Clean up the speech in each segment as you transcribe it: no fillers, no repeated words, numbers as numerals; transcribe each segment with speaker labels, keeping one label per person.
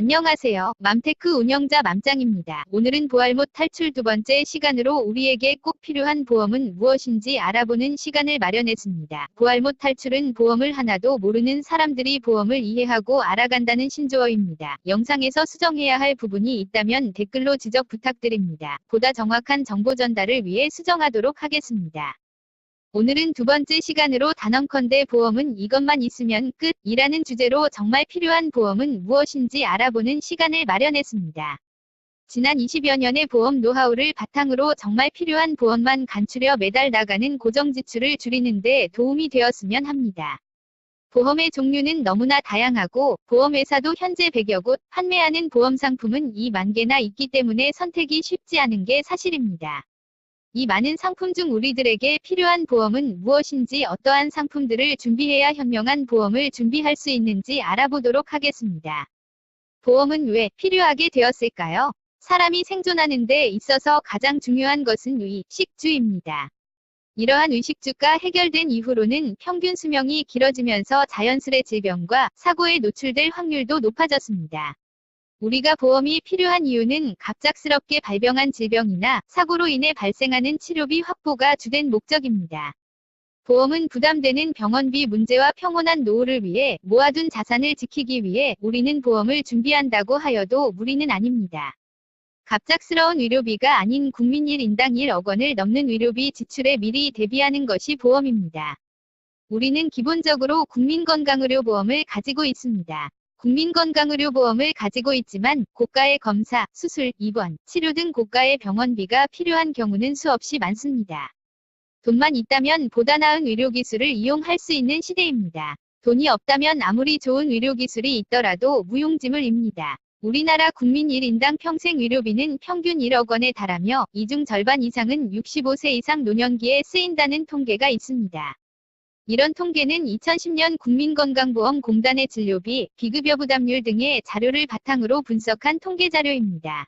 Speaker 1: 안녕하세요. 맘테크 운영자 맘짱입니다. 오늘은 보알못 탈출 두 번째 시간으로 우리에게 꼭 필요한 보험은 무엇인지 알아보는 시간을 마련했습니다. 보알못 탈출은 보험을 하나도 모르는 사람들이 보험을 이해하고 알아간다는 신조어입니다. 영상에서 수정해야 할 부분이 있다면 댓글로 지적 부탁드립니다. 보다 정확한 정보 전달을 위해 수정하도록 하겠습니다. 오늘은 두 번째 시간으로 단언컨대 보험은 이것만 있으면 끝 이라는 주제로 정말 필요한 보험은 무엇인지 알아보는 시간을 마련했습니다. 지난 20여 년의 보험 노하우를 바탕으로 정말 필요한 보험만 간추려 매달 나가는 고정 지출을 줄이는 데 도움이 되었으면 합니다. 보험의 종류는 너무나 다양하고 보험회사도 현재 100여 곳 판매하는 보험 상품은 2만 개나 있기 때문에 선택이 쉽지 않은 게 사실입니다. 이 많은 상품 중 우리들에게 필요한 보험은 무엇인지 어떠한 상품들을 준비해야 현명한 보험을 준비할 수 있는지 알아보도록 하겠습니다. 보험은 왜 필요하게 되었을까요? 사람이 생존하는 데 있어서 가장 중요한 것은 의식주입니다. 이러한 의식주가 해결된 이후로는 평균 수명이 길어지면서 자연스레 질병과 사고에 노출될 확률도 높아졌습니다. 우리가 보험이 필요한 이유는 갑작스럽게 발병한 질병이나 사고로 인해 발생하는 치료비 확보가 주된 목적입니다. 보험은 부담되는 병원비 문제와 평온한 노후를 위해 모아둔 자산을 지키기 위해 우리는 보험을 준비한다고 하여도 무리는 아닙니다. 갑작스러운 의료비가 아닌 국민 1인당 1억 원을 넘는 의료비 지출에 미리 대비하는 것이 보험입니다. 우리는 기본적으로 국민건강의료보험을 가지고 있습니다. 국민건강의료보험을 가지고 있지만 고가의 검사, 수술, 입원, 치료 등 고가의 병원비가 필요한 경우는 수없이 많습니다. 돈만 있다면 보다 나은 의료기술을 이용할 수 있는 시대입니다. 돈이 없다면 아무리 좋은 의료기술이 있더라도 무용지물입니다. 우리나라 국민 1인당 평생 의료비는 평균 1억 원에 달하며 이 중 절반 이상은 65세 이상 노년기에 쓰인다는 통계가 있습니다. 이런 통계는 2010년 국민건강보험공단의 진료비, 비급여 부담률 등의 자료를 바탕으로 분석한 통계 자료입니다.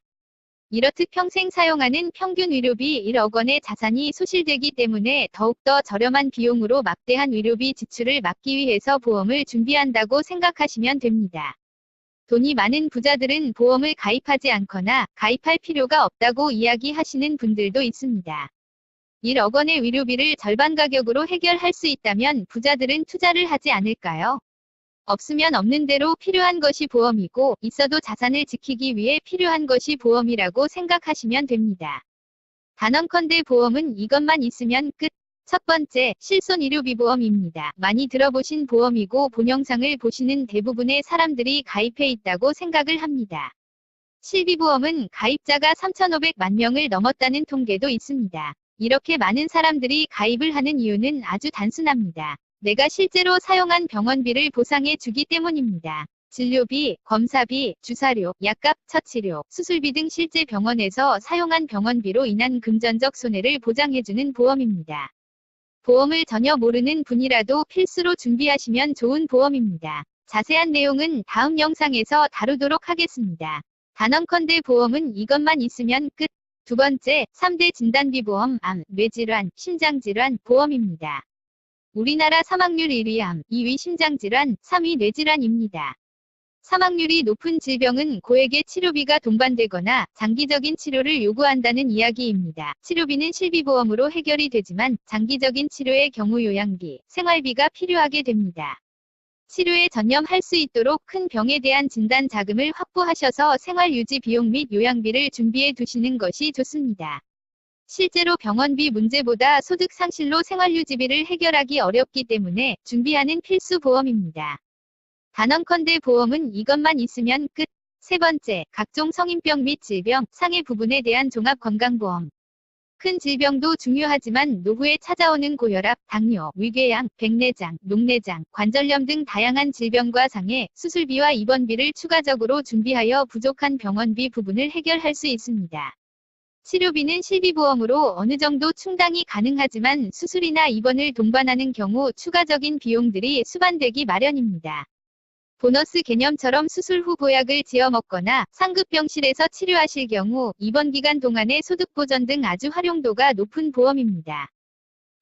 Speaker 1: 이렇듯 평생 사용하는 평균 의료비 1억 원의 자산이 소실되기 때문에 더욱더 저렴한 비용으로 막대한 의료비 지출을 막기 위해서 보험을 준비한다고 생각하시면 됩니다. 돈이 많은 부자들은 보험을 가입하지 않거나 가입할 필요가 없다고 이야기하시는 분들도 있습니다. 1억 원의 의료비를 절반 가격으로 해결할 수 있다면 부자들은 투자를 하지 않을까요? 없으면 없는 대로 필요한 것이 보험이고 있어도 자산을 지키기 위해 필요한 것이 보험이라고 생각하시면 됩니다. 단언컨대 보험은 이것만 있으면 끝. 첫 번째, 실손의료비보험입니다. 많이 들어보신 보험이고 본 영상을 보시는 대부분의 사람들이 가입해 있다고 생각을 합니다. 실비보험은 가입자가 3,500만 명을 넘었다는 통계도 있습니다. 이렇게 많은 사람들이 가입을 하는 이유는 아주 단순합니다. 내가 실제로 사용한 병원비를 보상해 주기 때문입니다. 진료비, 검사비, 주사료, 약값, 처치료, 수술비 등 실제 병원에서 사용한 병원비로 인한 금전적 손해를 보장해주는 보험입니다. 보험을 전혀 모르는 분이라도 필수로 준비하시면 좋은 보험입니다. 자세한 내용은 다음 영상에서 다루도록 하겠습니다. 단언컨대 보험은 이것만 있으면 끝. 두 번째, 3대 진단비보험 암, 뇌질환, 심장질환 보험입니다. 우리나라 사망률 1위 암, 2위 심장질환, 3위 뇌질환입니다. 사망률이 높은 질병은 고액의 치료비가 동반되거나 장기적인 치료를 요구한다는 이야기입니다. 치료비는 실비보험으로 해결이 되지만 장기적인 치료의 경우 요양비, 생활비가 필요하게 됩니다. 치료에 전념할 수 있도록 큰 병에 대한 진단 자금을 확보하셔서 생활유지 비용 및 요양비를 준비해 두시는 것이 좋습니다. 실제로 병원비 문제보다 소득 상실로 생활유지비를 해결하기 어렵기 때문에 준비하는 필수 보험입니다. 단언컨대 보험은 이것만 있으면 끝. 세 번째, 각종 성인병 및 질병, 상해 부분에 대한 종합건강보험. 큰 질병도 중요하지만 노후에 찾아오는 고혈압, 당뇨, 위궤양, 백내장, 녹내장, 관절염 등 다양한 질병과 상해, 수술비와 입원비를 추가적으로 준비하여 부족한 병원비 부분을 해결할 수 있습니다. 치료비는 실비보험으로 어느 정도 충당이 가능하지만 수술이나 입원을 동반하는 경우 추가적인 비용들이 수반되기 마련입니다. 보너스 개념처럼 수술 후 보약을 지어 먹거나 상급병실에서 치료하실 경우 입원 기간 동안의 소득 보전 등 아주 활용도가 높은 보험입니다.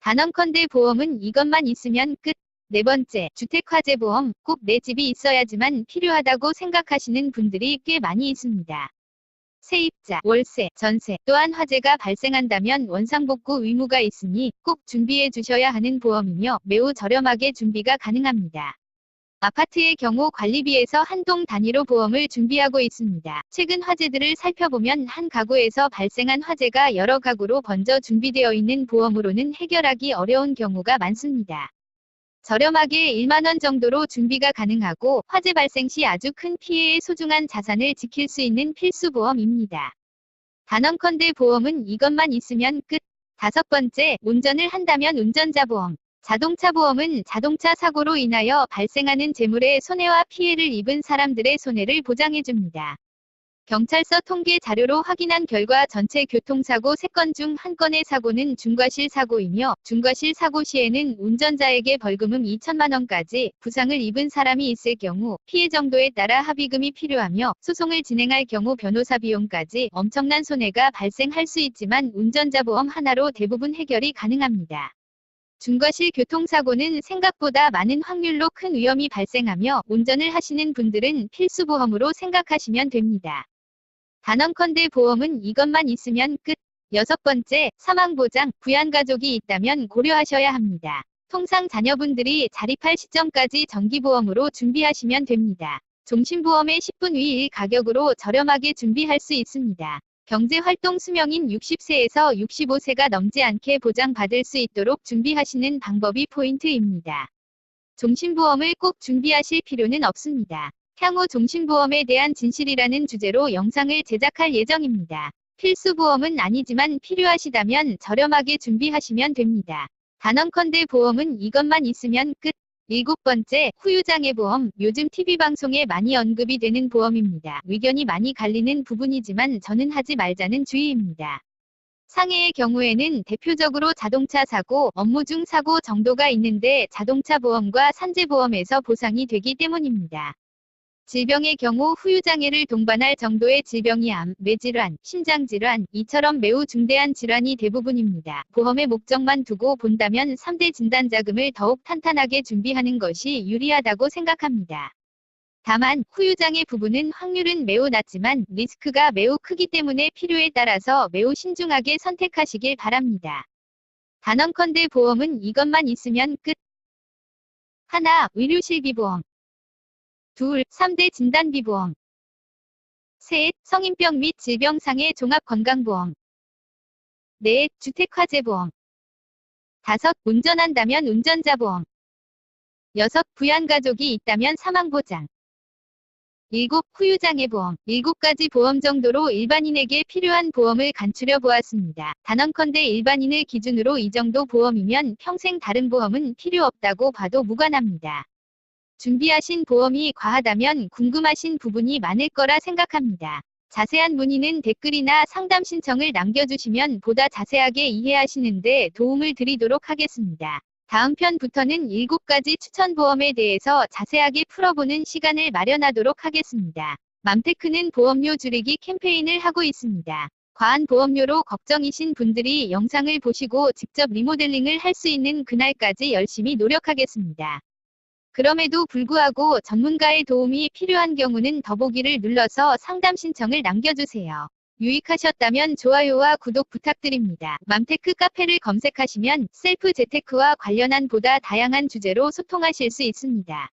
Speaker 1: 단언컨대 보험은 이것만 있으면 끝. 네 번째, 주택화재보험. 꼭 내 집이 있어야지만 필요하다고 생각하시는 분들이 꽤 많이 있습니다. 세입자, 월세, 전세, 또한 화재가 발생한다면 원상복구 의무가 있으니 꼭 준비해 주셔야 하는 보험이며 매우 저렴하게 준비가 가능합니다. 아파트의 경우 관리비에서 한 동 단위로 보험을 준비하고 있습니다. 최근 화재들을 살펴보면 한 가구에서 발생한 화재가 여러 가구로 번져 준비되어 있는 보험으로는 해결하기 어려운 경우가 많습니다. 저렴하게 1만 원 정도로 준비가 가능하고 화재 발생 시 아주 큰 피해의 소중한 자산을 지킬 수 있는 필수 보험입니다. 단언컨대 보험은 이것만 있으면 끝. 다섯 번째, 운전을 한다면 운전자 보험. 자동차 보험은 자동차 사고로 인하여 발생하는 재물의 손해와 피해를 입은 사람들의 손해를 보장해줍니다. 경찰서 통계 자료로 확인한 결과 전체 교통사고 3건 중 1건의 사고는 중과실 사고이며 중과실 사고 시에는 운전자에게 벌금은 2천만 원까지 부상을 입은 사람이 있을 경우 피해 정도에 따라 합의금이 필요하며 소송을 진행할 경우 변호사 비용까지 엄청난 손해가 발생할 수 있지만 운전자 보험 하나로 대부분 해결이 가능합니다. 중과실 교통사고는 생각보다 많은 확률로 큰 위험이 발생하며 운전을 하시는 분들은 필수 보험으로 생각하시면 됩니다. 단언컨대 보험은 이것만 있으면 끝. 여섯 번째, 사망보장. 부양가족이 있다면 고려하셔야 합니다. 통상 자녀분들이 자립할 시점까지 정기보험으로 준비하시면 됩니다. 종신보험의 10분 위 1 가격으로 저렴하게 준비할 수 있습니다. 경제활동 수명인 60세에서 65세가 넘지 않게 보장받을 수 있도록 준비하시는 방법이 포인트입니다. 종신보험을 꼭 준비하실 필요는 없습니다. 향후 종신보험에 대한 진실이라는 주제로 영상을 제작할 예정입니다. 필수보험은 아니지만 필요하시다면 저렴하게 준비하시면 됩니다. 단언컨대 보험은 이것만 있으면 끝. 일곱 번째, 후유장애보험. 요즘 TV방송에 많이 언급이 되는 보험입니다. 의견이 많이 갈리는 부분이지만 저는 하지 말자는 주의입니다. 상해의 경우에는 대표적으로 자동차 사고, 업무 중 사고 정도가 있는데 자동차 보험과 산재보험에서 보상이 되기 때문입니다. 질병의 경우 후유장애를 동반할 정도의 질병이 암, 뇌질환, 심장질환, 이처럼 매우 중대한 질환이 대부분입니다. 보험의 목적만 두고 본다면 3대 진단자금을 더욱 탄탄하게 준비하는 것이 유리하다고 생각합니다. 다만 후유장애 부분은 확률은 매우 낮지만 리스크가 매우 크기 때문에 필요에 따라서 매우 신중하게 선택하시길 바랍니다. 단언컨대 보험은 이것만 있으면 끝. 하나, 의료실비보험. 둘, 3대 진단비보험. 셋, 성인병 및 질병상해 종합건강보험. 넷, 주택화재보험. 다섯, 운전한다면 운전자보험. 여섯, 부양가족이 있다면 사망보장. 일곱, 후유장애보험. 7가지 보험 정도로 일반인에게 필요한 보험을 간추려 보았습니다. 단언컨대 일반인을 기준으로 이 정도 보험이면 평생 다른 보험은 필요 없다고 봐도 무관합니다. 준비하신 보험이 과하다면 궁금하신 부분이 많을 거라 생각합니다. 자세한 문의는 댓글이나 상담 신청을 남겨주시면 보다 자세하게 이해하시는데 도움을 드리도록 하겠습니다. 다음 편부터는 7가지 추천보험에 대해서 자세하게 풀어보는 시간을 마련하도록 하겠습니다. 맘테크는 보험료 줄이기 캠페인을 하고 있습니다. 과한 보험료로 걱정이신 분들이 영상을 보시고 직접 리모델링을 할 수 있는 그날까지 열심히 노력하겠습니다. 그럼에도 불구하고 전문가의 도움이 필요한 경우는 더보기를 눌러서 상담 신청을 남겨주세요. 유익하셨다면 좋아요와 구독 부탁드립니다. 맘테크 카페를 검색하시면 셀프 재테크와 관련한 보다 다양한 주제로 소통하실 수 있습니다.